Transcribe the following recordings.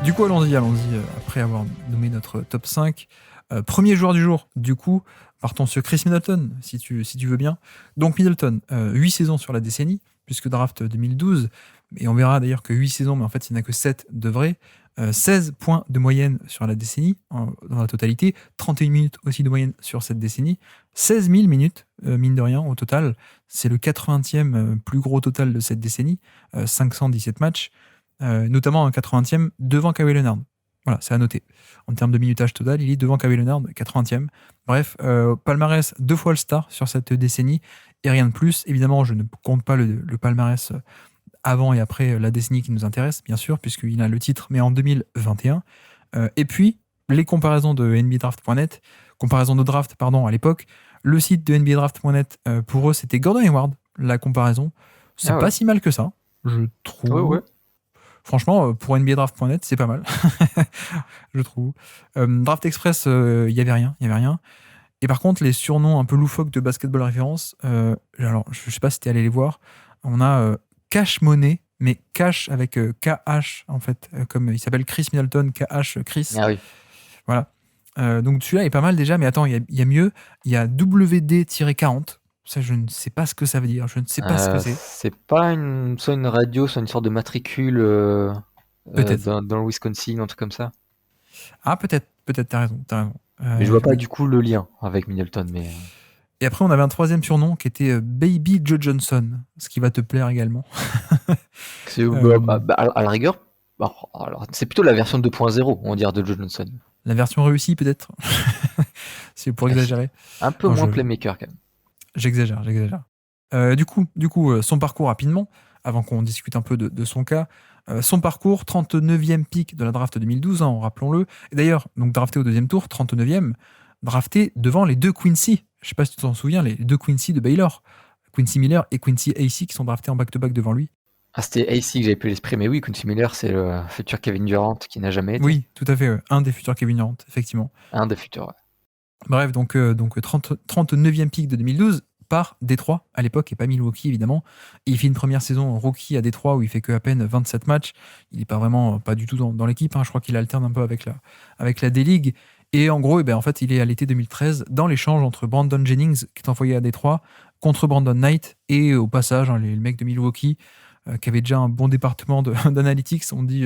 Du coup, allons-y, après avoir nommé notre top 5. Premier joueur du jour, du coup, partons sur Chris Middleton, si tu veux bien. Donc Middleton, 8 saisons sur la décennie, puisque draft 2012, et on verra d'ailleurs que 8 saisons, mais en fait il n'y en a que 7 de vrais. 16 points de moyenne sur la décennie, dans la totalité, 31 minutes aussi de moyenne sur cette décennie, 16 000 minutes, mine de rien, au total. C'est le 80e plus gros total de cette décennie, 517 matchs. Notamment un 80e devant Kawhi Leonard. Voilà, c'est à noter. En termes de minutage total, il est devant Kawhi Leonard, 80e. Bref, palmarès 2 fois All-Star sur cette décennie et rien de plus. Évidemment, je ne compte pas le palmarès avant et après la décennie qui nous intéresse, bien sûr, puisqu'il a le titre, mais en 2021. Et puis, les comparaisons de NBADraft.net, comparaison de draft, pardon, à l'époque. Le site de NBADraft.net, pour eux, c'était Gordon Hayward, la comparaison. C'est pas si mal que ça, je trouve. Ouais. Franchement, pour NBADraft.net, c'est pas mal, je trouve. Draft Express, il n'y avait rien. Et par contre, les surnoms un peu loufoques de Basketball Référence, alors je sais pas si t'es allé les voir, on a Cash Money, mais Cash avec KH, en fait, comme il s'appelle Chris Middleton, KH Chris. Ah oui. Voilà. Donc celui-là est pas mal déjà, mais attends, il y a mieux. Il y a WD-40. Ça, je ne sais pas ce que ça veut dire. Je ne sais pas ce que c'est. C'est pas soit une radio, soit une sorte de matricule Peut-être. dans le Wisconsin, un truc comme ça. Ah, peut-être, t'as raison. Mais je vois pas Oui. du coup le lien avec Middleton. Mais Et après, on avait un troisième surnom qui était Baby Joe Johnson, ce qui va te plaire également. à la rigueur, alors, c'est plutôt la version 2.0, on va dire, de Joe Johnson. La version réussie, peut-être. C'est pour exagérer. Un peu Non, moins playmaker quand même. J'exagère. Du coup, son parcours rapidement, avant qu'on discute un peu de son cas. Son parcours, 39e pick de la draft 2012, hein, rappelons-le. Et d'ailleurs, donc drafté au deuxième tour, 39e, drafté devant les deux Quincy. Je sais pas si tu t'en souviens, les deux Quincy de Baylor. Quincy Miller et Quincy Acey qui sont draftés en back-to-back devant lui. Ah, c'était AC que j'avais pu l'esprit, mais oui, Quincy Miller, c'est le futur Kevin Durant qui n'a jamais été. Oui, tout à fait. Un des futurs Kevin Durant, effectivement. Un des futurs, ouais. Bref, donc 39e pick de 2012 par Détroit à l'époque et pas Milwaukee évidemment. Et il fait une première saison rookie à Détroit où il fait que à peine 27 matchs. Il n'est pas vraiment, pas du tout dans l'équipe. Hein. Je crois qu'il alterne un peu avec la D-League. Et en gros, en fait, il est à l'été 2013 dans l'échange entre Brandon Jennings qui est envoyé à Détroit contre Brandon Knight et au passage les mecs de Milwaukee qui avaient déjà un bon département d'analytics ont dit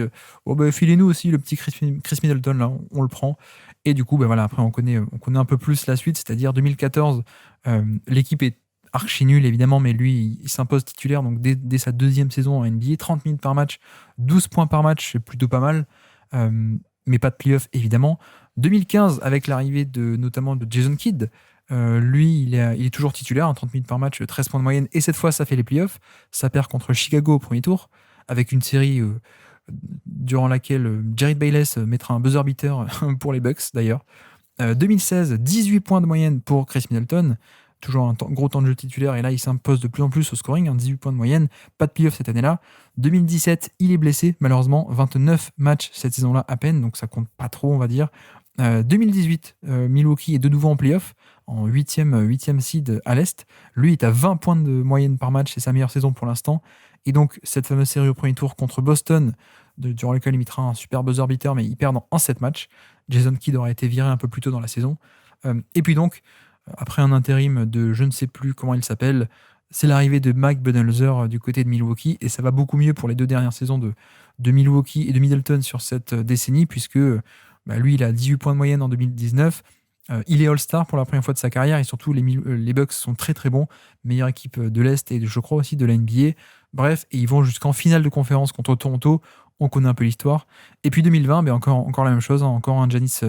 filez-nous aussi le petit Chris Middleton là, on le prend. Et du coup, voilà, après on connaît un peu plus la suite, c'est-à-dire 2014, l'équipe est archi nulle évidemment, mais lui il s'impose titulaire donc dès sa deuxième saison en NBA, 30 minutes par match, 12 points par match, c'est plutôt pas mal, mais pas de playoff évidemment. 2015 avec l'arrivée notamment de Jason Kidd, lui il est toujours titulaire, 30 minutes par match, 13 points de moyenne, et cette fois ça fait les playoffs, ça perd contre Chicago au premier tour, avec une série durant laquelle Jared Bayless mettra un buzzer beater pour les Bucks d'ailleurs. 2016, 18 points de moyenne pour Chris Middleton, toujours un gros temps de jeu titulaire, et là il s'impose de plus en plus au scoring, 18 points de moyenne, pas de playoff cette année-là. 2017, il est blessé malheureusement, 29 matchs cette saison-là à peine, donc ça compte pas trop on va dire. 2018, Milwaukee est de nouveau en playoff, en 8e seed à l'Est. Lui est à 20 points de moyenne par match, c'est sa meilleure saison pour l'instant. Et donc, cette fameuse série au premier tour contre Boston, durant laquelle il mettra un super buzzer beater, mais il perd en 7 matchs. Jason Kidd aurait été viré un peu plus tôt dans la saison. Et puis donc, après un intérim de je ne sais plus comment il s'appelle, c'est l'arrivée de Mike Budenholzer du côté de Milwaukee, et ça va beaucoup mieux pour les 2 dernières saisons de Milwaukee et de Middleton sur cette décennie, puisque lui, il a 18 points de moyenne en 2019. Il est All-Star pour la première fois de sa carrière, et surtout les Bucks sont très très bons, meilleure équipe de l'Est et je crois aussi de la NBA. Bref, et ils vont jusqu'en finale de conférence contre Toronto. On connaît un peu l'histoire. Et puis 2020, encore la même chose, hein, encore un Giannis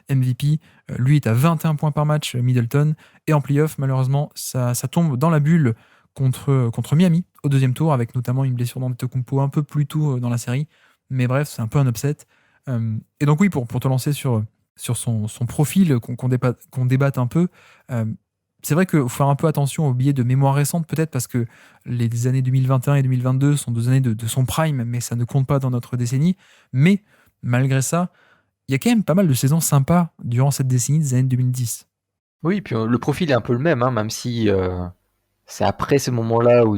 MVP. Lui est à 21 points par match, Middleton. Et en playoff, malheureusement, ça tombe dans la bulle contre Miami au deuxième tour, avec notamment une blessure d'Antetokounmpo un peu plus tôt dans la série. Mais bref, c'est un peu un upset. Et donc oui, pour te lancer sur son profil, qu'on débatte un peu, c'est vrai qu'il faut faire un peu attention aux billets de mémoire récente, peut-être parce que les années 2021 et 2022 sont 2 années de son prime, mais ça ne compte pas dans notre décennie. Mais malgré ça, il y a quand même pas mal de saisons sympas durant cette décennie des années 2010. Oui, puis le profil est un peu le même, hein, même si c'est après ce moment-là où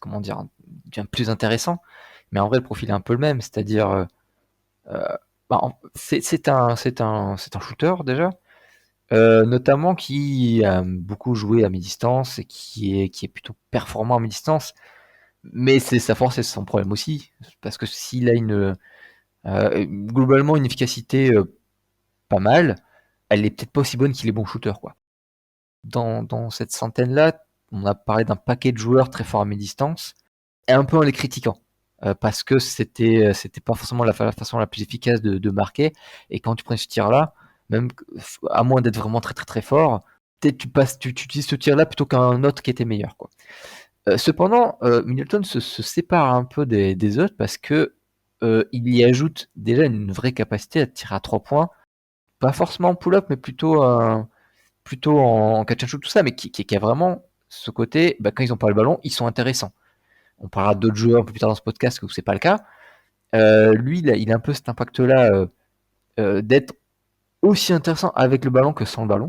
comment dire, il devient plus intéressant. Mais en vrai, le profil est un peu le même, c'est-à-dire C'est un shooter déjà, notamment qui a beaucoup joué à mi-distance et qui est plutôt performant à mi-distance. Mais c'est sa force et son problème aussi, parce que s'il a globalement une efficacité pas mal, elle est peut-être pas aussi bonne qu'il est bon shooter, quoi. Dans cette centaine-là, on a parlé d'un paquet de joueurs très forts à mi-distance, et un peu en les critiquant, parce que c'était pas forcément la façon la plus efficace de marquer, et quand tu prends ce tir-là, même à moins d'être vraiment très très très fort, peut-être tu utilises ce tir-là plutôt qu'un autre qui était meilleur, quoi. Cependant, Middleton se sépare un peu des autres parce que il y ajoute déjà une vraie capacité à tirer à 3 points, pas forcément en pull-up, mais plutôt en catch and shoot, tout ça, mais qui a vraiment ce côté, quand ils ont pas le ballon, ils sont intéressants. On parlera d'autres joueurs un peu plus tard dans ce podcast où c'est pas le cas. Lui, il a un peu cet impact-là d'être aussi intéressant avec le ballon que sans le ballon.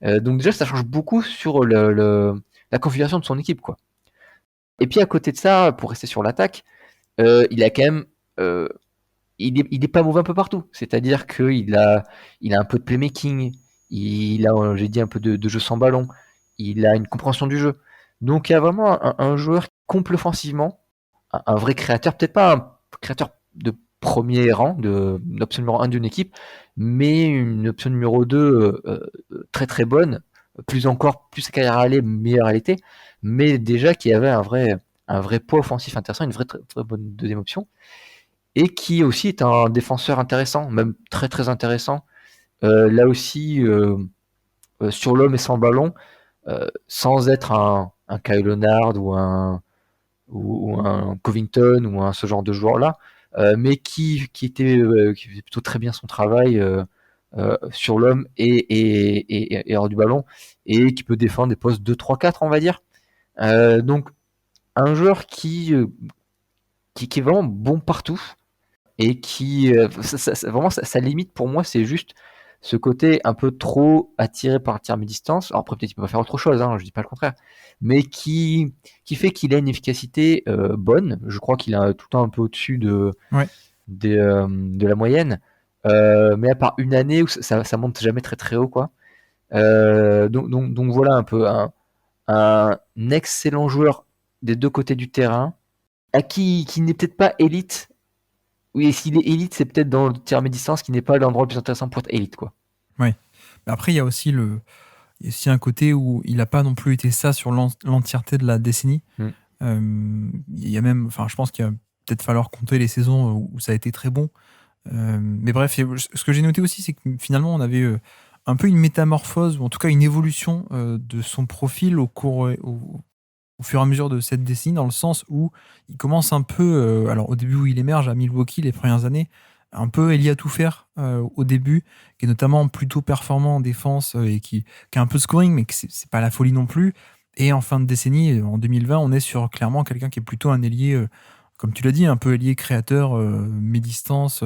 Donc déjà, ça change beaucoup sur la configuration de son équipe, quoi. Et puis à côté de ça, pour rester sur l'attaque, il a quand même, il est pas mauvais un peu partout. C'est-à-dire qu'il a un peu de playmaking, il a, j'ai dit, un peu de jeu sans ballon, il a une compréhension du jeu. Donc il y a vraiment un joueur qui comble offensivement, un vrai créateur, peut-être pas un créateur de premier rang, d'option numéro 1 d'une équipe, mais une option numéro 2 très très bonne, plus sa carrière allait, meilleure elle était, mais déjà qui avait un vrai poids offensif intéressant, une vraie très, très bonne deuxième option, et qui aussi est un défenseur intéressant, même très très intéressant. Là aussi, sur l'homme et sans ballon, sans être un Kyle Leonard ou un Covington ou ce genre de joueur-là, mais qui faisait plutôt très bien son travail sur l'homme et hors du ballon, et qui peut défendre des postes 2, 3, 4, on va dire. Donc, un joueur qui est vraiment bon partout, et qui vraiment sa limite pour moi, c'est juste ce côté un peu trop attiré par le tir à mi-distance. Alors après, peut-être qu'il peut pas faire autre chose, hein, je dis pas le contraire, mais qui fait qu'il a une efficacité bonne. Je crois qu'il a tout le temps un peu au-dessus Ouais. de la moyenne, mais à part une année où ça monte jamais très très haut, quoi. Donc voilà un peu un excellent joueur des deux côtés du terrain, à qui n'est peut-être pas élite. Oui, et s'il est élite, c'est peut-être dans le tir à mi-distance qui n'est pas l'endroit le plus intéressant pour être élite, quoi. Ouais. Mais après, il y a aussi un côté où il n'a pas non plus été ça sur l'entièreté de la décennie. Mm. Il y a même, enfin, je pense qu'il va peut-être falloir compter les saisons où ça a été très bon. Mais bref, ce que j'ai noté aussi, c'est que finalement, on avait un peu une métamorphose, ou en tout cas une évolution de son profil au fur et à mesure de cette décennie, dans le sens où il commence un peu, alors au début où il émerge à Milwaukee les premières années, un peu Elie à tout faire au début, qui est notamment plutôt performant en défense et qui a un peu de scoring, mais que c'est pas la folie non plus. Et en fin de décennie, en 2020, on est sur clairement quelqu'un qui est plutôt un ailier, comme tu l'as dit, un peu ailier créateur, mi-distance,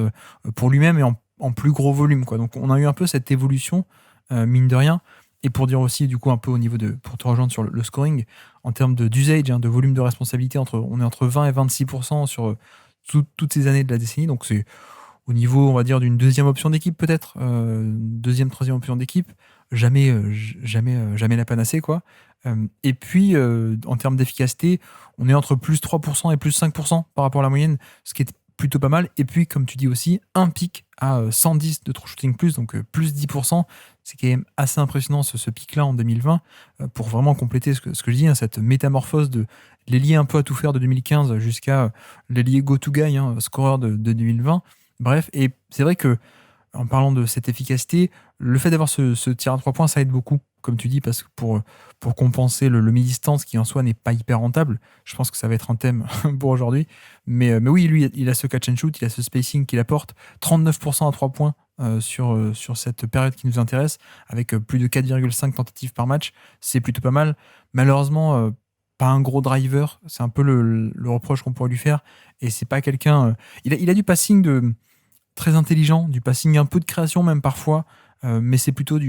pour lui-même et en plus gros volume, quoi. Donc on a eu un peu cette évolution, mine de rien. Et pour dire aussi, du coup, un peu au niveau pour te rejoindre sur le scoring, en termes d'usage, de volume de responsabilité, on est entre 20 et 26% sur toutes ces années de la décennie. Donc c'est au niveau, on va dire, d'une deuxième option d'équipe, peut-être, deuxième, troisième option d'équipe, jamais la panacée, quoi. Et puis, en termes d'efficacité, on est entre plus 3% et plus 5% par rapport à la moyenne, ce qui est plutôt pas mal. Et puis, comme tu dis aussi, un pic à 110 de true shooting plus, donc plus 10%. C'est quand même assez impressionnant ce pic-là en 2020, pour vraiment compléter ce que je dis, hein, cette métamorphose de l'ailier un peu à tout faire de 2015 jusqu'à l'ailier go-to-guy, hein, scoreur de 2020. Bref, et c'est vrai que en parlant de cette efficacité, le fait d'avoir ce tir à 3 points, ça aide beaucoup, comme tu dis, parce que pour compenser le mi-distance qui en soi n'est pas hyper rentable, je pense que ça va être un thème pour aujourd'hui. Mais oui, lui, il a ce catch and shoot, il a ce spacing qu'il apporte, 39% à 3 points sur cette période qui nous intéresse, avec plus de 4,5 tentatives par match, c'est plutôt pas mal. Malheureusement, pas un gros driver, c'est un peu le reproche qu'on pourrait lui faire, et c'est pas quelqu'un... il a du passing très intelligent, du passing un peu de création même parfois, mais c'est plutôt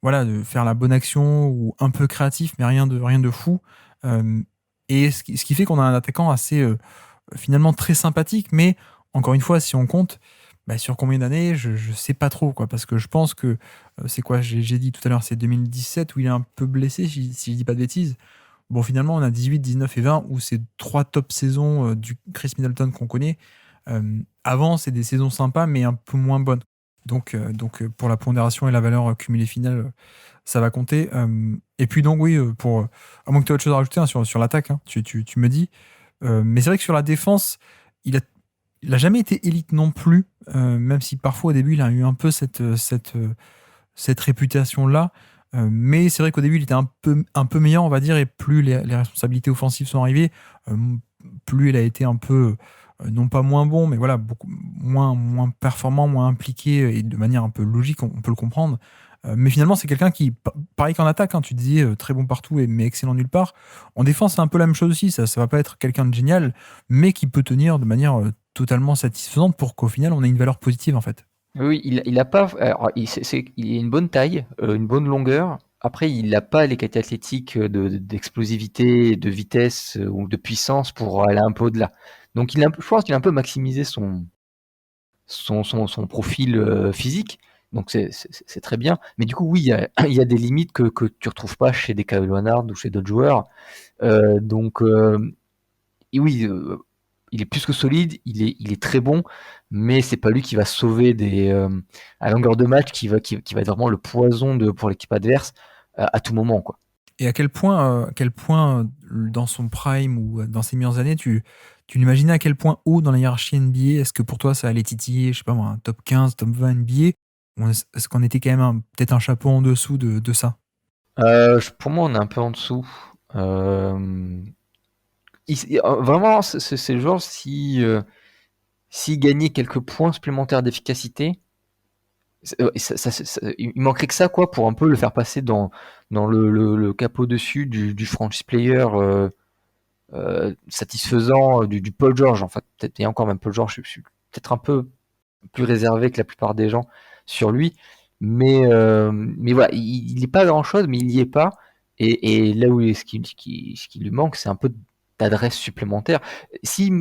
voilà, de faire la bonne action ou un peu créatif, mais rien de fou. Et ce qui fait qu'on a un attaquant assez finalement très sympathique, mais encore une fois, si on compte, Sur combien d'années, je sais pas trop, quoi, parce que je pense que c'est quoi, j'ai dit tout à l'heure, c'est 2017 où il est un peu blessé, si je dis pas de bêtises. Bon, finalement, on a 18, 19 et 20 où c'est 3 top saisons du Chris Middleton qu'on connaît. Avant, c'est des saisons sympas, mais un peu moins bonnes. Donc, pour la pondération et la valeur cumulée finale, ça va compter. Et puis, donc, oui, à moins que tu aies autre chose à rajouter, hein, sur l'attaque, hein, tu me dis. Mais c'est vrai que sur la défense, il a, il a jamais été élite non plus, même si parfois au début, il a eu un peu cette réputation-là. Mais c'est vrai qu'au début, il était un peu meilleur, on va dire, et plus les responsabilités offensives sont arrivées, euh, plus il a été un peu, non pas moins bon, mais voilà, beaucoup moins performant, moins impliqué, et de manière un peu logique, on peut le comprendre. Mais finalement, c'est quelqu'un qui, pareil qu'en attaque, hein, tu disais très bon partout, mais excellent nulle part. En défense, c'est un peu la même chose aussi. Ça va pas être quelqu'un de génial, mais qui peut tenir de manière totalement satisfaisante pour qu'au final, on ait une valeur positive, en fait. Oui, il a pas. Alors, il a une bonne taille, une bonne longueur. Après, il n'a pas les qualités athlétiques d'explosivité, de vitesse ou de puissance pour aller un peu au-delà. Donc, je pense qu'il a un peu maximisé son profil physique. Donc, c'est très bien. Mais du coup, oui, il y a des limites que tu retrouves pas chez des Kawhi Leonard ou chez d'autres joueurs. Donc, et oui, il est plus que solide, il est très bon, mais c'est pas lui qui va sauver à longueur de match, qui va être vraiment le poison pour l'équipe adverse à tout moment, quoi. Et à quel point dans son prime ou dans ses meilleures années, tu l'imaginais à quel point haut dans la hiérarchie NBA, est-ce que pour toi ça allait titiller, je sais pas moi, un top 15, top 20 NBA, ou est-ce qu'on était quand même peut-être un chapeau en dessous de ça? Pour moi, on est un peu en dessous. Euh, Vraiment, c'est le genre, s'il gagnait quelques points supplémentaires d'efficacité, il manquerait que ça, quoi, pour un peu le faire passer dans le capot dessus du franchise player satisfaisant du Paul George. En fait, peut-être, et encore même Paul George, je suis peut-être un peu plus réservé que la plupart des gens sur lui. Mais voilà, il n'est pas grand-chose, mais il n'y est pas. Et là où ce qui lui manque, c'est un peu d'adresse supplémentaire. Si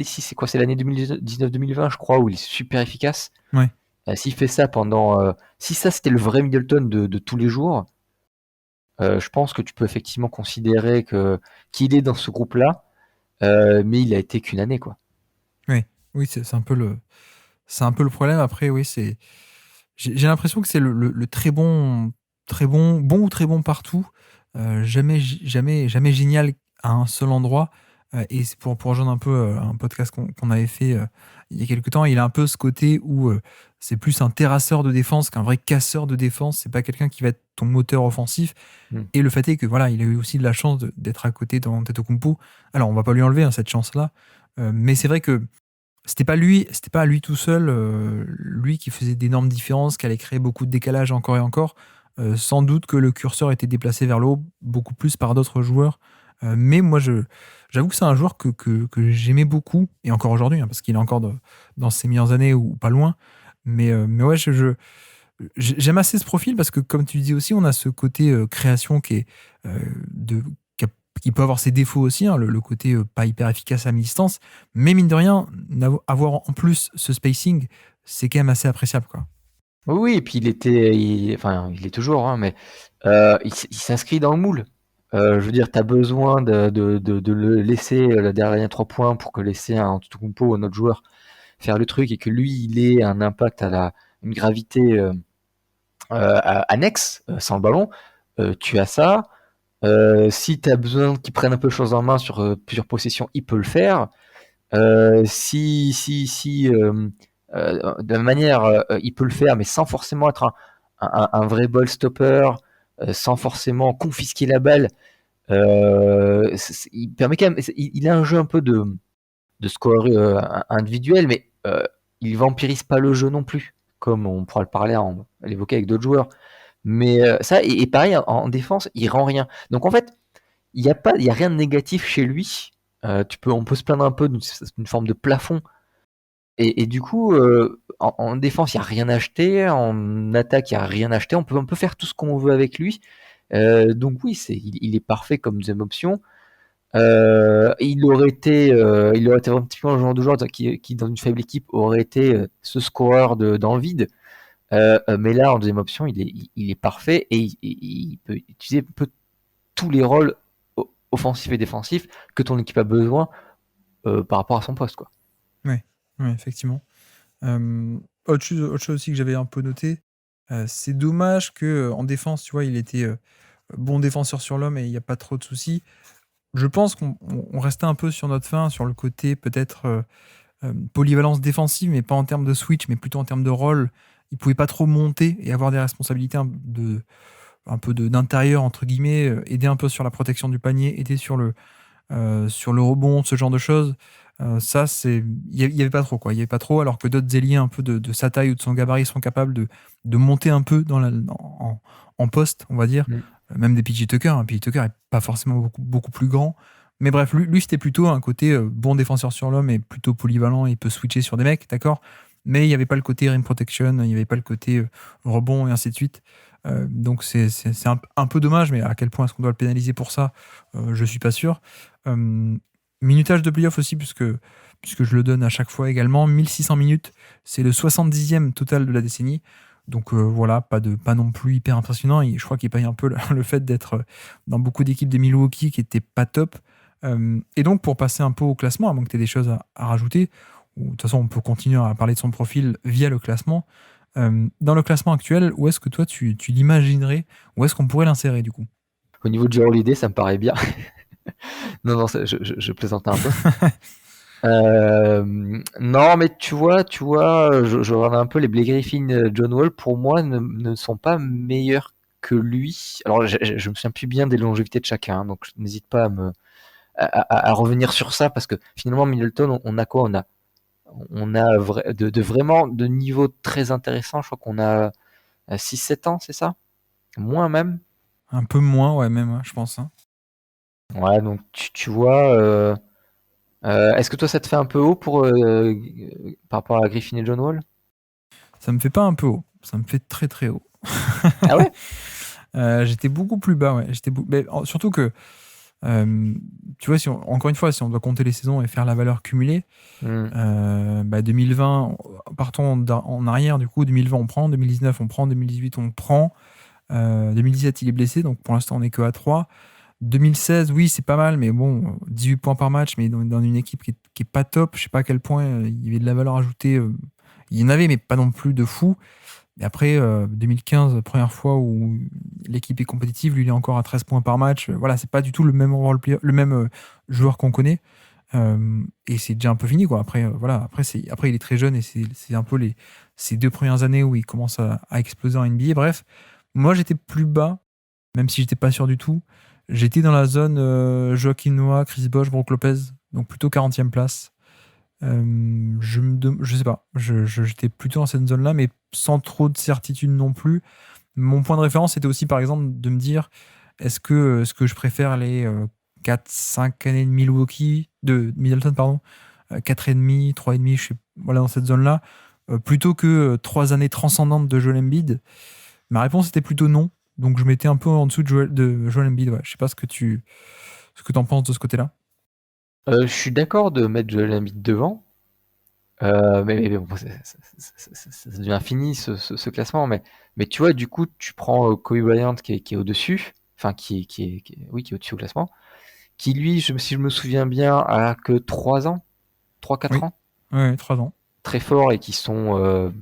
c'est quoi, c'est l'année 2019-2020, je crois, où il est super efficace. Ouais. S'il fait ça si ça c'était le vrai Middleton de tous les jours, je pense que tu peux effectivement considérer qu'il est dans ce groupe-là, mais il a été qu'une année, quoi. Ouais. Oui, c'est un peu le problème. Après, oui, j'ai l'impression que c'est le très bon, bon ou très bon partout, jamais génial à un seul endroit. Et c'est pour rejoindre un peu un podcast qu'on avait fait il y a quelques temps, il a un peu ce côté où c'est plus un terrasseur de défense qu'un vrai casseur de défense. C'est pas quelqu'un qui va être ton moteur offensif. Mm. Et le fait est que voilà, il a eu aussi de la chance d'être à côté d'Antetokounmpo. Alors, on va pas lui enlever hein, cette chance-là, mais c'est vrai que c'était pas à lui tout seul, lui qui faisait d'énormes différences, qui allait créer beaucoup de décalage encore et encore. Sans doute que le curseur était déplacé vers le haut beaucoup plus par d'autres joueurs. Mais moi, j'avoue que c'est un joueur que j'aimais beaucoup, et encore aujourd'hui, hein, parce qu'il est encore dans ses meilleures années ou pas loin. Mais ouais, j'aime assez ce profil parce que, comme tu dis aussi, on a ce côté création qui est de qui peut avoir ses défauts aussi, hein, le côté pas hyper efficace à mi-distance, mais mine de rien, avoir en plus ce spacing, c'est quand même assez appréciable, quoi. Oui, oui, et puis enfin, il est toujours, hein, mais il s'inscrit dans le moule. Je veux dire, tu as besoin de le laisser le dernier 3 points pour que laisser un Antetokounmpo ou un autre joueur faire le truc et que lui, il ait un impact une gravité annexe sans le ballon. Tu as ça. Si tu as besoin qu'il prenne un peu les choses en main sur plusieurs possessions, il peut le faire. De la manière, il peut le faire, mais sans forcément être un vrai ball stopper, sans forcément confisquer la balle. Il permet quand même, il a un jeu un peu de score individuel, mais il vampirise pas le jeu non plus, comme on pourra le parler, l'évoquer avec d'autres joueurs. Mais ça, et pareil, en défense, il rend rien. Donc en fait, il y a rien de négatif chez lui. On peut se plaindre un peu d'une forme de plafond. Et du coup, en défense, il n'y a rien à acheter. En attaque, il n'y a rien à acheter. On peut faire tout ce qu'on veut avec lui. Donc oui, il est parfait comme deuxième option. Il aurait été un petit peu un genre de joueur qui, dans une faible équipe, aurait été ce scoreur dans le vide. Mais là, en deuxième option, il est parfait et il peut utiliser un peu tous les rôles offensifs et défensifs que ton équipe a besoin par rapport à son poste, quoi. Ouais, effectivement. Autre chose aussi que j'avais un peu noté, c'est dommage que en défense, tu vois, il était bon défenseur sur l'homme et il n'y a pas trop de soucis. Je pense qu'on restait un peu sur notre fin, sur le côté peut-être polyvalence défensive, mais pas en termes de switch, mais plutôt en termes de rôle. Il pouvait pas trop monter et avoir des responsabilités un peu d'intérieur, entre guillemets, aider un peu sur la protection du panier, aider sur le rebond, ce genre de choses. Ça, il y avait pas trop, quoi. Il y avait pas trop, alors que d'autres ailiers un peu de sa taille ou de son gabarit sont capables de monter un peu en poste, on va dire. Mm. Même des PJ Tucker. PJ Tucker est pas forcément beaucoup plus grand. Mais bref, lui c'était plutôt un côté bon défenseur sur l'homme et plutôt polyvalent. Il peut switcher sur des mecs, d'accord. Mais il n'y avait pas le côté rim protection, il n'y avait pas le côté rebond et ainsi de suite. Donc c'est un peu dommage, mais à quel point est-ce qu'on doit le pénaliser pour ça, je suis pas sûr. Minutage de playoff aussi, puisque je le donne à chaque fois également. 1600 minutes, c'est le 70e total de la décennie. Donc voilà, pas non plus hyper impressionnant. Et je crois qu'il paye un peu le fait d'être dans beaucoup d'équipes des Milwaukee qui n'étaient pas top. Et donc pour passer un peu au classement, à moins que tu aies des choses à rajouter, ou de toute façon on peut continuer à parler de son profil via le classement. Dans le classement actuel, où est-ce que toi tu l'imaginerais, où est-ce qu'on pourrait l'insérer du coup? Au niveau de Jrue Holiday, ça me paraît bien. Non, je plaisante un peu. Non, mais tu vois, je regarde un peu les Blake Griffin, John Wall, pour moi, ne sont pas meilleurs que lui. Alors, je me souviens plus bien des longévités de chacun, donc n'hésite pas à revenir sur ça, parce que finalement, Middleton, on a quoi? On a vraiment de niveau très intéressant. Je crois qu'on a 6-7 ans, c'est ça? Moins même. Un peu moins, ouais, même, je pense. Hein. Ouais, donc tu vois, est-ce que toi ça te fait un peu haut par rapport à Griffin et John Wall? Ça me fait pas un peu haut, ça me fait très très haut. Ah ouais? J'étais beaucoup plus bas, ouais. Mais surtout que, tu vois, encore une fois, si on doit compter les saisons et faire la valeur cumulée, 2020, partons en arrière, du coup, 2020 on prend, 2019 on prend, 2018 on prend, 2017 il est blessé, donc pour l'instant on est que à 3. 2016, oui, c'est pas mal, mais bon, 18 points par match, mais dans une équipe qui est pas top. Je sais pas à quel point il y avait de la valeur ajoutée. Il y en avait, mais pas non plus de fou. Et après, 2015, première fois où l'équipe est compétitive, lui, il est encore à 13 points par match. Voilà, c'est pas du tout le même le même joueur qu'on connaît. Et c'est déjà un peu fini, quoi. Après, voilà, après, il est très jeune et c'est un peu ces 2 premières années où il commence à exploser en NBA. Bref, moi, j'étais plus bas, même si j'étais pas sûr du tout. J'étais dans la zone Joakim Noah, Chris Bosh, Brook Lopez, donc plutôt 40e place. Je sais pas, j'étais plutôt dans cette zone-là, mais sans trop de certitude non plus. Mon point de référence était aussi, par exemple, de me dire est-ce que je préfère les 4-5 années de Middleton, pardon, 4,5, 3,5, je sais, voilà, dans cette zone-là, plutôt que 3 années transcendantes de Joel Embiid? Ma réponse était plutôt non. Donc je mettais un peu en dessous de Joel Embiid. Ouais. Je sais pas ce que t'en penses de ce côté-là. Je suis d'accord de mettre Joel Embiid devant, mais bon, ça devient infini ce classement. Mais tu vois, du coup, tu prends Kobe Bryant qui est au-dessus, enfin oui, qui est au-dessus au classement, qui lui, si je me souviens bien, a que 3 ans, 3-4 Oui, ans, ouais, 3 ans. très forts et qui sont.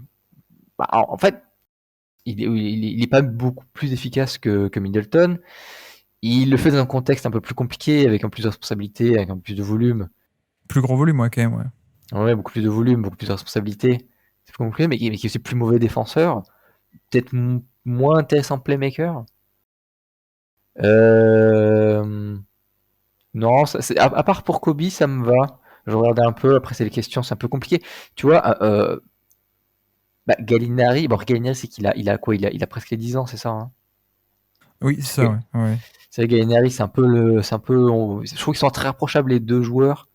En fait, il est pas beaucoup plus efficace que Middleton. Il le fait dans un contexte un peu plus compliqué, avec un peu plus de responsabilité, avec un peu plus de volume. Plus gros volume, ouais, quand même, ouais. Ouais, beaucoup plus de volume, beaucoup plus de responsabilité. C'est plus compliqué, mais qui est aussi plus mauvais défenseur. Peut-être moins intéressant playmaker. Non, à part pour Kobe, ça me va. Je regardais un peu, après c'est les questions, c'est un peu compliqué. Tu vois, Gallinari, bon, Gallinari, c'est il a quoi? Il a presque les 10 ans, c'est ça, hein? Oui, c'est ça, ouais. Ouais. C'est vrai, Gallinari, c'est un peu je trouve qu'ils sont très rapprochables les deux joueurs.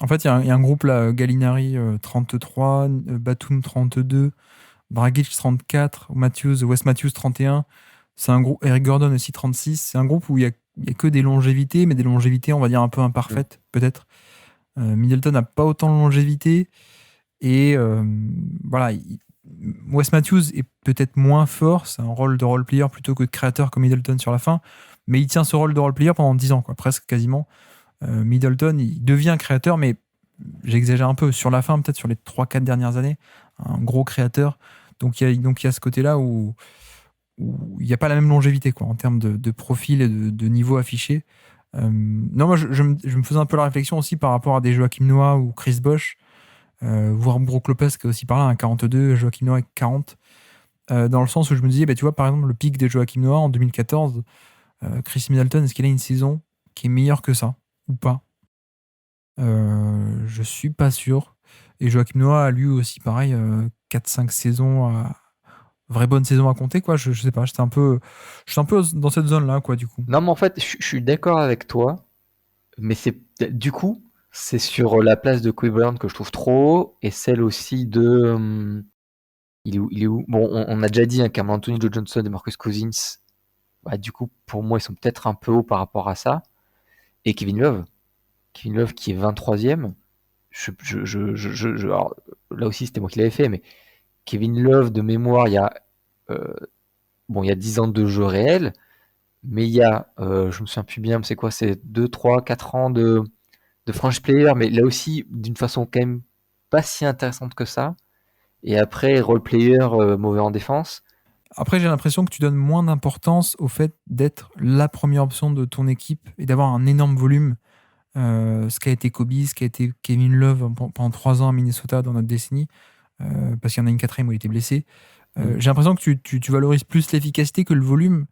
En fait, il y a un groupe là, Gallinari 33, Batum 32, Dragic 34, Wes Matthews 31. C'est un groupe, Eric Gordon aussi 36. C'est un groupe où il y a il y a que des longévités, mais des longévités, on va dire, un peu imparfaites, peut-être. Middleton n'a pas autant de longévité. Et voilà, Wes Matthews est peut-être moins fort, c'est un rôle de role-player plutôt que de créateur comme Middleton sur la fin, mais il tient ce rôle de role-player pendant 10 ans, quoi, presque quasiment. Middleton, il devient créateur, mais j'exagère un peu, sur la fin, peut-être sur les 3-4 dernières années, un gros créateur. Donc il y a ce côté-là où il n'y a pas la même longévité, quoi, en termes de profil et de niveau affiché. Non, moi je me faisais un peu la réflexion aussi par rapport à des Joakim Noah ou Chris Bosh, voire Brook Lopez qui est aussi par là, un 42, Joakim Noah avec 40. Dans le sens où je me disais, tu vois, par exemple, le pic de Joakim Noah en 2014, Chris Middleton, est-ce qu'il a une saison qui est meilleure que ça ou pas? Je suis pas sûr. Et Joakim Noah a lui aussi, pareil, 4-5 saisons, vraie bonne saison à compter, quoi. Je sais pas, je suis un peu dans cette zone-là, quoi, du coup. Non, mais en fait, je suis d'accord avec toi, mais du coup, c'est sur la place de Kobe Bryant que je trouve trop haut, et celle aussi de. Il est où? Bon, on a déjà dit Carmelo Anthony, Joe Johnson et Marcus Cousins. Bah, du coup, pour moi, ils sont peut-être un peu hauts par rapport à ça. Et Kevin Love. Kevin Love qui est 23e. Alors, là aussi, c'était moi qui l'avais fait, mais Kevin Love, de mémoire, il y a 10 ans de jeu réel, mais il y a, je me souviens plus bien, mais c'est quoi, c'est 2, 3, 4 ans de franchise player, mais là aussi, d'une façon quand même pas si intéressante que ça. Et après, role player mauvais en défense. Après, j'ai l'impression que tu donnes moins d'importance au fait d'être la première option de ton équipe et d'avoir un énorme volume. Ce qu'a été Kobe, ce qu'a été Kevin Love pendant 3 ans à Minnesota dans notre décennie, parce qu'il y en a une quatrième où il était blessé. J'ai l'impression que tu valorises plus l'efficacité que le volume,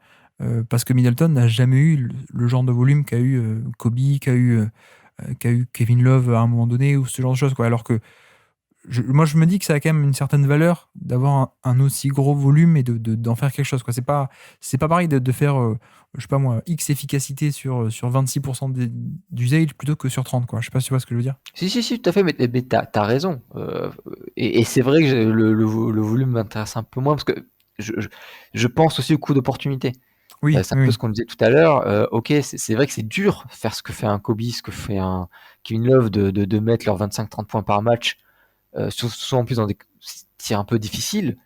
parce que Middleton n'a jamais eu le genre de volume qu'a eu Kobe, qu'a eu Kevin Love à un moment donné, ou ce genre de choses, quoi. Alors que moi, je me dis que ça a quand même une certaine valeur d'avoir un aussi gros volume et d'en faire quelque chose, quoi. C'est pas pareil de faire, je sais pas moi, X efficacité sur 26% d'usage plutôt que sur 30, quoi. Je sais pas si tu vois ce que je veux dire. Si, tout à fait, mais t'as raison. Et c'est vrai que le volume m'intéresse un peu moins, parce que je pense aussi au coût d'opportunité. Oui, C'est un oui, peu oui. ce qu'on disait tout à l'heure. Ok, c'est vrai que c'est dur faire ce que fait un Kobe, ce que fait un Kevin Love, de mettre leurs 25-30 points par match, souvent en plus dans des tirs un peu difficiles.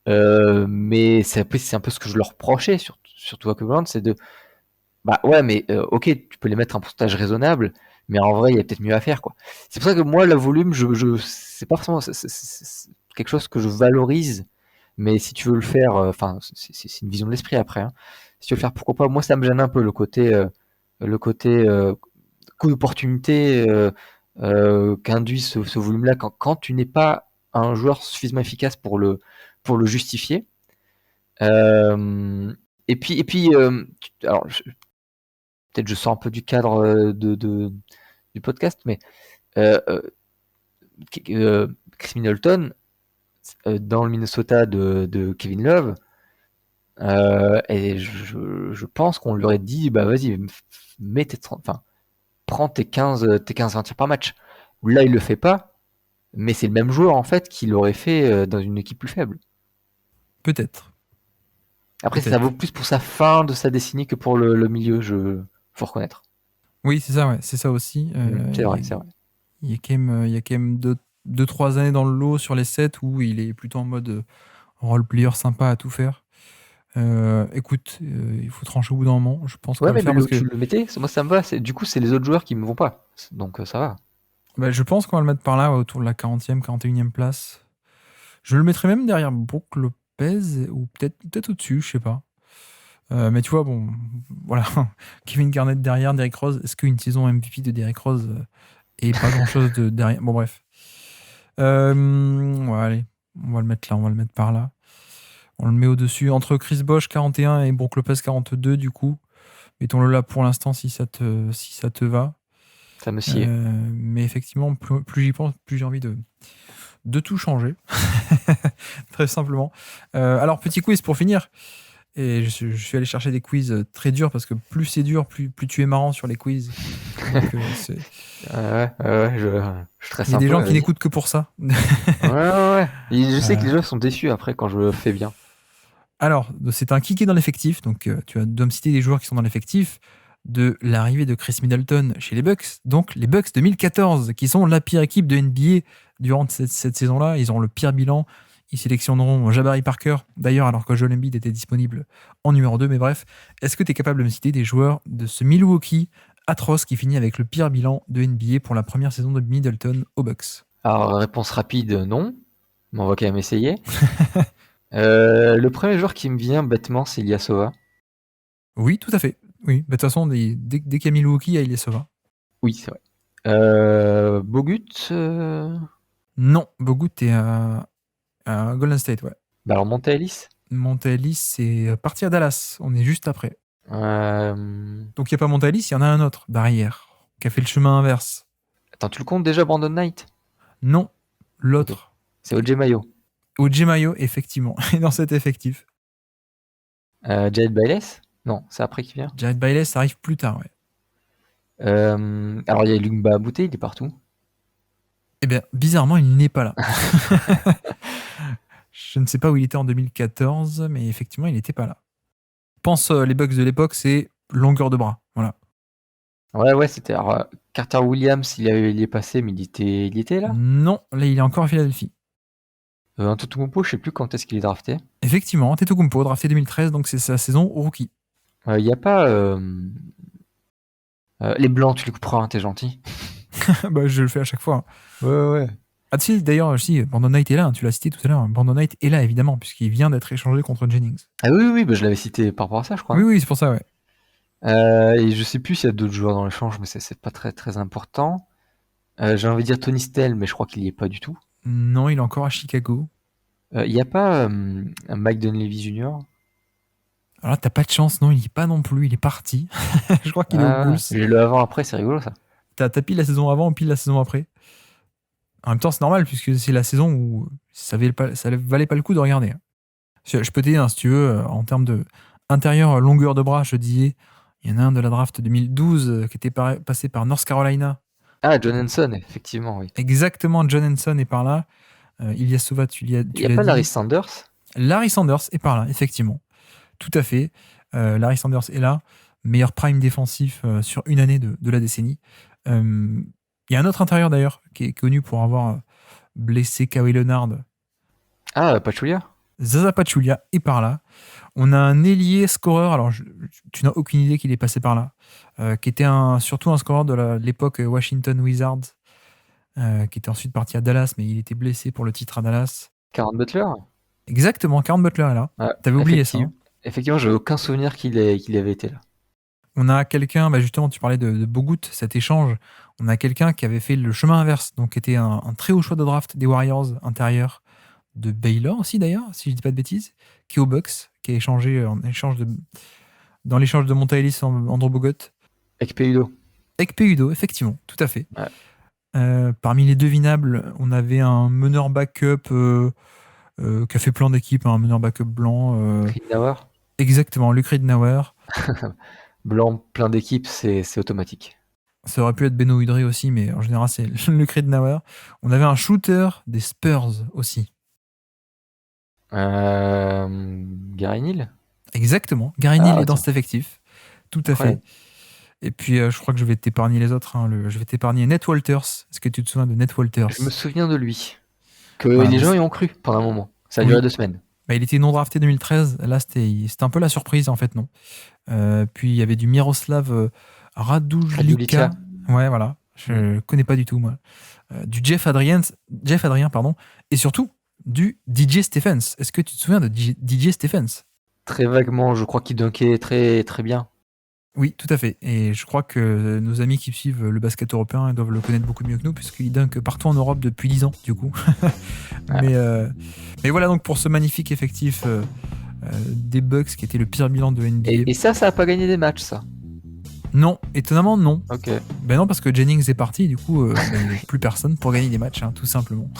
Mais c'est un peu ce que je leur reprochais, surtout à Cleveland, c'est de bah ouais, mais ok, tu peux les mettre un pourcentage raisonnable, mais en vrai, il y a peut-être mieux à faire, quoi. C'est pour ça que moi, le volume, c'est pas forcément c'est quelque chose que je valorise, mais si tu veux le faire, enfin, c'est une vision de l'esprit après, hein. Si tu veux le faire, pourquoi pas? Moi, ça me gêne un peu le côté coût d'opportunité qu'induit ce volume-là quand tu n'es pas un joueur suffisamment efficace pour le justifier. Euh, et puis, alors, peut-être je sors un peu du cadre du podcast, mais euh, euh, Chris Middleton, dans le Minnesota de Kevin Love, et je pense qu'on lui aurait dit, bah vas-y, mets enfin, prends tes 15-20 tirs par match. Là, il le fait pas, mais c'est le même joueur en fait qui l'aurait fait dans une équipe plus faible. Peut-être. Après, ça vaut Peut-être. plus pour sa fin de sa décennie que pour le milieu, faut reconnaître. Oui, c'est ça, ouais. C'est ça aussi. C'est vrai, c'est vrai. Il y a il y a quand même 2-3 années dans le lot sur les 7 où il est plutôt en mode role-player sympa à tout faire. Écoute, il faut trancher au bout d'un moment. Je pense qu'on Ouais, va le mais faire parce que tu le mettais, moi ça me va. Du coup, c'est les autres joueurs qui me vont pas. Donc ça va. bah, je pense qu'on va le mettre par là, ouais, autour de la 40e, 41e place. Je le mettrais même derrière Brook Lopez ou peut-être au-dessus, je sais pas. Mais tu vois, bon, voilà. Kevin Garnett derrière, Derrick Rose. Est-ce qu'une saison MVP de Derrick Rose et pas grand-chose de derrière? Bon, bref. Ouais, allez, on va le mettre là, on va le mettre par là. On le met au-dessus. Entre Chris Bosh 41 et Brook Lopez 42, du coup. Mettons-le là pour l'instant si ça te va. Ça me sied. Mais effectivement, plus j'y pense, plus j'ai envie de tout changer. Très simplement. Alors, petit quiz pour finir. Et je suis allé chercher des quiz très durs parce que plus c'est dur, plus tu es marrant sur les quiz. Donc, Je stresse il y a un des peu, gens qui vas-y. n'écoutent que pour ça. Ouais. Et je sais que Euh, les gens sont déçus après quand je fais bien. alors, c'est un qui est dans l'effectif. Donc, tu dois me citer des joueurs qui sont dans l'effectif. de l'arrivée de Chris Middleton chez les Bucks, donc les Bucks 2014, qui sont la pire équipe de NBA durant cette saison-là. Ils ont le pire bilan. Ils sélectionneront Jabari Parker, d'ailleurs, alors que Joel Embiid était disponible en numéro 2. Mais bref, est-ce que tu es capable de me citer des joueurs de ce Milwaukee atroce qui finit avec le pire bilan de NBA pour la première saison de Middleton aux Bucks? Alors, réponse rapide, non. Mais on va quand même essayer. Le premier joueur qui me vient bêtement, c'est Ilyasova. Oui, tout à fait. Oui, bah, de toute façon, dès qu'il y a Milwaukee, il y a Ilyasova. Oui, c'est vrai. Bogut Non, Bogut est à Golden State, ouais. Bah alors, Monta Ellis Monta Ellis, c'est parti à Dallas. On est juste après. Euh, Donc il n'y a pas Monta Ellis, il y en a un autre derrière qui a fait le chemin inverse. Attends, tu le comptes déjà, Brandon Knight? Non, l'autre. C'est O.J. Mayo. O.J. Mayo, effectivement, est dans cet effectif. Jared Bayless? Non, c'est après qui vient. Jared Bayless, ça arrive plus tard, ouais. Alors, il y a Luc Mbah-a-Moute, il est partout. Eh bien, bizarrement, il n'est pas là. Je ne sais pas où il était en 2014, mais effectivement, il n'était pas là. Pense les Bucks de l'époque, c'est longueur de bras. Voilà. Ouais, c'était. Alors, Carter Williams, il est passé, mais il était là. Non, là, il est encore à Philadelphie. Antetokounmpo, je sais plus quand est-ce qu'il est drafté. Effectivement, Antetokounmpo, drafté 2013, donc c'est sa saison rookie. Il n'y a pas. Les blancs, tu les couperas, hein, t'es gentil. Bah, je le fais à chaque fois. Ouais. Ah, si, d'ailleurs, si, Brandon Knight est là, hein, tu l'as cité tout à l'heure. Brandon Knight est là, évidemment, puisqu'il vient d'être échangé contre Jennings. Ah oui, bah, je l'avais cité par rapport à ça, je crois. Oui, c'est pour ça, ouais. Et je sais plus s'il y a d'autres joueurs dans l'échange, mais c'est pas très très important. J'ai envie de dire Tony Snell, mais je crois qu'il y est pas du tout. Non, il est encore à Chicago. Il n'y a pas un Mike Dunleavy Jr. Alors là, t'as pas de chance, non, il y est pas non plus, il est parti. Je crois qu'il est aux Bulls. J'ai le avant-après, c'est rigolo ça. T'as pile la saison avant ou pile la saison après. En même temps, c'est normal, puisque c'est la saison où ça valait pas le coup de regarder. Je peux t'aider, hein, si tu veux, en termes de intérieur, longueur de bras, je disais, il y en a un de la draft 2012 qui était passé par North Carolina. Ah, John Henson, effectivement, oui. Exactement, John Henson est par là. Ilyasova, Il n'y a pas Larry Sanders? Larry Sanders est par là, effectivement. Tout à fait. Larry Sanders est là. Meilleur prime défensif sur une année de la décennie. Il y a un autre intérieur d'ailleurs qui est connu pour avoir blessé Kawhi Leonard. Ah, Pachulia? Zaza Pachulia est par là. On a un ailier scoreur, alors tu n'as aucune idée qu'il est passé par là, qui était surtout un scoreur de l'époque Washington Wizards, qui était ensuite parti à Dallas, mais il était blessé pour le titre à Dallas. Caron Butler? Exactement, Caron Butler est là. Ouais, t'avais oublié ça. Hein. Effectivement, j'avais aucun souvenir qu'il avait été là. On a quelqu'un, justement, tu parlais de Bogut, cet échange. On a quelqu'un qui avait fait le chemin inverse, donc qui était un très haut choix de draft des Warriors intérieur, de Baylor aussi d'ailleurs, si je dis pas de bêtises, qui est au Bucks, qui a échangé dans l'échange de Monta Ellis en Andrew Bogut. Ekpe Udoh, effectivement, tout à fait. Ouais. Parmi les devinables, on avait un meneur backup qui a fait plein d'équipes, un meneur backup blanc. Ridnour. Exactement, Luke Ridnour. Blanc, plein d'équipes, c'est automatique. Ça aurait pu être Beno Udrih aussi, mais en général, c'est Luke Ridnour. On avait un shooter des Spurs aussi. Gary Neal? Exactement, Gary Neal est dans cet effectif. Tout à fait. Et puis, je crois que je vais t'épargner les autres. Hein. Je vais t'épargner Nate Walters. Est-ce que tu te souviens de Nate Walters? Je me souviens de lui. Que les gens y ont cru pendant un moment. Ça a duré 2 semaines. Il était non drafté 2013. Là, c'était un peu la surprise, en fait, non. Puis, il y avait du Miroslav Raduljica. Ouais, voilà. Je connais pas du tout, moi. Du Jeff Adrien, pardon. Et surtout, du DJ Stephens. Est-ce que tu te souviens de DJ Stephens? Très vaguement, je crois qu'il dunkait très, très bien. Oui, tout à fait. Et je crois que nos amis qui suivent le basket européen doivent le connaître beaucoup mieux que nous, puisqu'il dunk partout en Europe depuis 10 ans, du coup. Mais voilà donc pour ce magnifique effectif des Bucks qui était le pire bilan de NBA. Et ça a pas gagné des matchs, ça? Non, étonnamment, non. Ok. Ben non, parce que Jennings est parti, du coup, plus personne pour gagner des matchs, hein, tout simplement.